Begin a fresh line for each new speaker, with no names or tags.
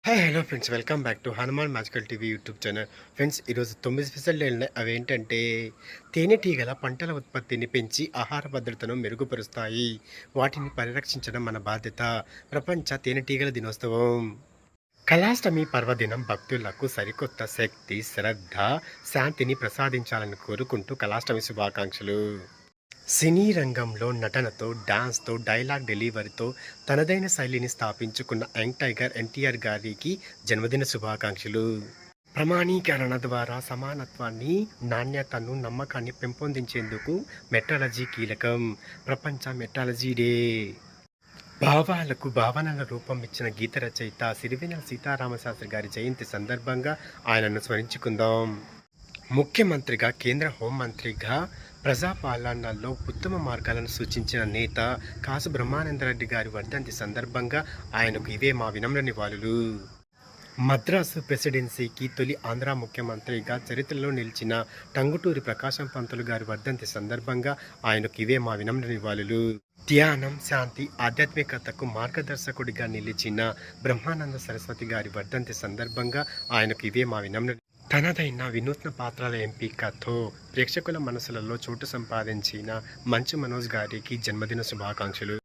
Hi hello friends, welcome back to Hanuman magical TV YouTube channel. Friends, ఈరోజు 9 special డేలు ఉన్నాయి. అవేంటంటే తేనెటీగల పంటల ఉత్పత్తిని పెంచి ఆహార భద్రతను మెరుగుపరుస్తాయి. వాటిని పరిరక్షించడం మన బాధ్యత. ప్రపంచ తేనెటీగల దినోత్సవం. కళాష్టమి పర్వదినం భక్తులకు సరికొత్త శక్తి, శ్రద్ధ, శాంతిని ప్రసాదించాలని కోరుకుంటూ కళాష్టమి శుభాకాంక్షలు. సినీ రంగంలో నటనతో, డాన్స్‌తో, డైలాగ్ డెలివరీతో తనదైన శైలిని స్థాపించుకున్న యంగ్ టైగర్ ఎన్టీఆర్ గారికి జన్మదిన శుభాకాంక్షలు. ప్రమాణీకరణ ద్వారా సమానత్వాన్ని, నాణ్యతను, నమ్మకాన్ని పెంపొందించేందుకు మెట్రాలజీ కీలకం. ప్రపంచ మెట్రాలజీ డే. భావాలకు భావనల రూపం ఇచ్చిన గీత రచయిత సిరివెన్నెల సీతారామశాస్త్రి గారి జయంతి సందర్భంగా ఆయనను స్మరించుకుందాం. ముఖ్యమంత్రిగా, కేంద్ర హోంమంత్రిగా ప్రజాపాలనలో ఉత్తమ మార్గాలను సూచించిన నేత కాసు బ్రహ్మానందరెడ్డి గారి వర్ధంతి సందర్భంగా ఆయనకు ఇవే మా వినమ్ర నివాళులు. మద్రాసు ప్రెసిడెన్సీకి తొలి ఆంధ్ర ముఖ్యమంత్రిగా చరిత్రలో నిలిచిన టంగుటూరి ప్రకాశం పంతులు గారి వర్ధంతి సందర్భంగా ఆయనకు ఇవే మా వినమ్ర నివాళులు. ధ్యానం, శాంతి, ఆధ్యాత్మికతకు మార్గదర్శకుడిగా నిలిచిన బ్రహ్మానంద సరస్వతి గారి వర్ధంతి సందర్భంగా ఆయనకు ఇవే మా వినమ్ర. తనదైన వినూత్న పాత్రల ఎంపికతో ప్రేక్షకుల మనసులలో చోటు సంపాదించిన మంచు మనోజ్ గారికి జన్మదిన శుభాకాంక్షలు.